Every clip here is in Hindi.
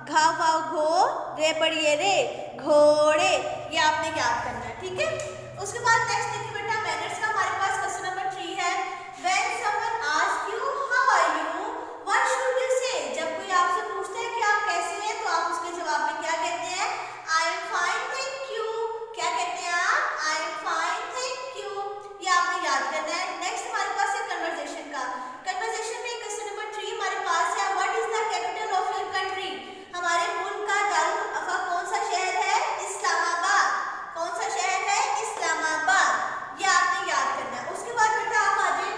घा वाव घो, रे बड़िए रे, घोड़े। ये आपने याद करना है, ठीक है। उसके बाद नेक्स्ट देखिए बेटा मैनर्स का हमारे पास क्वेश्चन नंबर 3 है। When someone asks you how are you, what should you say? जब कोई आपसे पूछता है कि आप कैसे हैं तो आप उसके जवाब में क्या कहते हैं? I am fine, thank you। क्या कहते हैं आप? I am fine, thank you। ये आपने याद करना है। नेक्स्ट हमारे पास है कन्वर्सेशन का। कन्वर्सेशन में क्वेश्चन नंबर 3 हमारे पास है what is the capital of your country? हमारे मुल्क का दारुल अफ़ा कौन सा शहर है? इस्लामाबाद। कौन सा शहर है? इस्लामाबाद। ये आपने याद करना है। उसके बाद बेटा आप आ जाइए,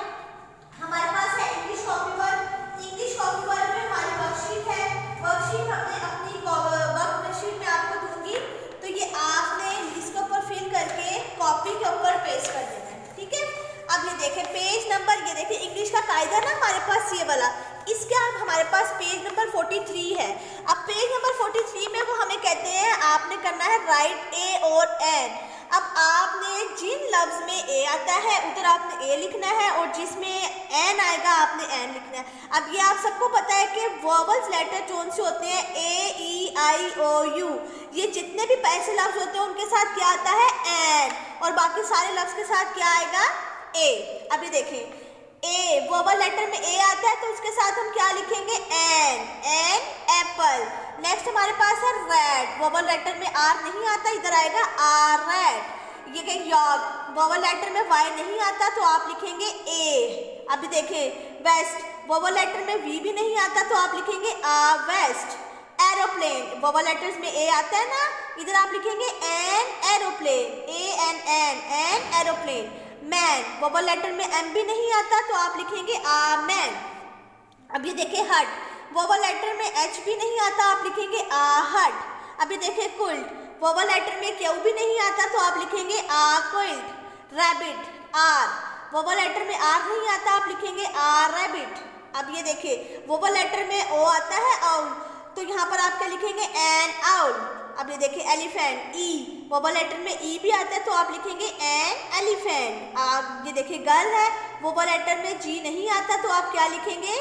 हमारे पास है English copy work. English copy work में हमारी वर्कशीट है। वर्कशीट हमने अपनी वर्कशीट में आपको दूंगी, तो ये आपने इसके ऊपर फिल करके कॉपी के ऊपर पेस्ट कर देना है, ठीक है। अब ये देखें पेज नंबर, ये देखिए इंग्लिश का कायदा ना हमारे पास ये वाला, इसके अब हमारे पास पेज नंबर 43 है। अब पेज नंबर 43 में वो हमें कहते हैं आपने करना है राइट ए और एन। अब आपने जिन लफ्ज में ए आता है उधर आपने ए लिखना है और जिसमें एन आएगा आपने एन लिखना है। अब ये आप सबको पता है कि वोवल्स लेटर कौन से होते हैं? ए ई आई ओ यू। ये जितने भी ऐसे लफ्ज होते हैं उनके साथ क्या आता है? एन। और बाकी सारे लफ्ज के साथ क्या आएगा? ए। अब ये देखें ए वोवल लेटर में ए आता है तो उसके साथ हम क्या लिखेंगे? एन। An apple. नेक्स्ट हमारे पास है रेड। वोवल लेटर में आर नहीं आता, इधर आएगा आर रेड। ये कहीं यॉर्क। वोवल लेटर में वाई नहीं आता तो आप लिखेंगे ए। अभी देखें वेस्ट। वोवल लेटर में वी भी नहीं आता तो आप लिखेंगे a west. Aeroplane. Vowel letters में ए आता है ना, इधर आप लिखेंगे an aeroplane. A N N N aeroplane. Man. Vowel letter में एम भी नहीं आता तो आप लिखेंगे आ मैन। अब ये देखिए हट। वोवल लेटर में एच भी नहीं आता, आप लिखेंगे आ हट। अब ये देखिए कुल्ट। वोवल लेटर में क्यू भी नहीं आता तो आप लिखेंगे आ quilt. Rabbit. R. Vowel letter में आर नहीं आता, आप लिखेंगे आ रैबिट। अब ये देखिए वोवल लेटर में ओ आता है आउल, तो यहाँ पर आप क्या लिखेंगे? N owl. अब ये देखिए एलिफेंट। ई। वोवल लेटर में ई भी आता है तो आप लिखेंगे एन एलिफेंट। आप ये देखिए गर्ल है, वोवल लेटर में जी नहीं आता तो आप क्या लिखेंगे?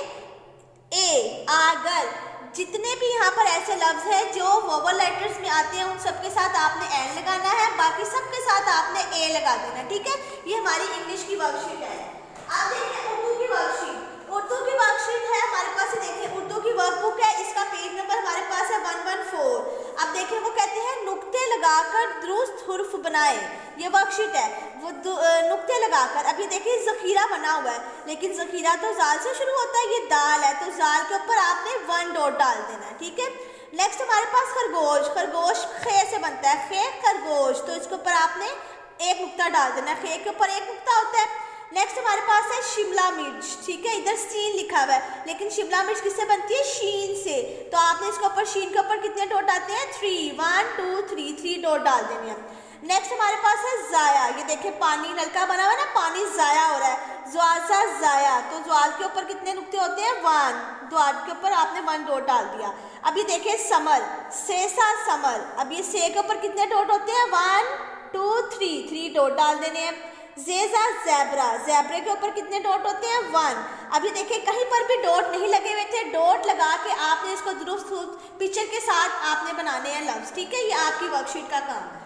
ए आ गर्ल। जितने भी यहाँ पर ऐसे लफ्ज हैं जो वोवल लेटर्स में आते हैं उन सबके साथ आपने एन लगाना है, बाकी सबके साथ आपने ए लगा देना, ठीक है। ये हमारी इंग्लिश की वर्कशीट है। अब देखिए उर्दू की वर्कशीट। उर्दू की वर्कशीट है हमारे पास, देखिए उर्दू की वर्कबुक है, इसका पेज नंबर हमारे पास है 114। अब देखिए वो कहते हैं नुक्ते लगाकर दुरुस्त हुर्फ बनाए। ये वर्कशीट है, वो नुक्ते लगाकर। अब ये देखिए जखीरा बना हुआ है, लेकिन जखीरा तो जाल से शुरू होता है, ये दाल है तो जाल के ऊपर आपने 1 डॉट डाल देना है, ठीक है। नेक्स्ट हमारे पास खरगोश। खरगोश खे से बनता है, खे खरगोश, तो इसके ऊपर आपने एक नुक्ता डाल देना है, खे के ऊपर एक नुक्ता होता है। नेक्स्ट हमारे पास है शिमला मिर्च, ठीक है, इधर सीन लिखा हुआ है, लेकिन शिमला मिर्च किससे बनती है? शीन से, तो आपने इसके ऊपर शीन के ऊपर कितने डॉट आते हैं? 3 1 2 3 डॉट डाल देने हैं। नेक्स्ट हमारे पास है जाया। ये देखिए पानी नलका बना हुआ है ना, पानी जाया हो रहा है, ज्वाजा जाया, तो ज्वाल के ऊपर कितने नुक्ते होते हैं? 1। द्वाल के ऊपर आपने 1 डॉट डाल दिया। अब ये देखिए समर, से सा समर। अब ये से के ऊपर कितने डॉट होते हैं? 1 2 3 डॉट डाल देने हैं। ज़ेज़ा ज़ेब्रा, ज़ेब्रे के ऊपर कितने डॉट होते हैं? 1। अभी देखिए कहीं पर भी डॉट नहीं लगे हुए थे, डॉट लगा के आपने इसको दुरुस्त पिक्चर के साथ आपने बनाने हैं लफ्ज़, ठीक है। ये आपकी वर्कशीट का काम है।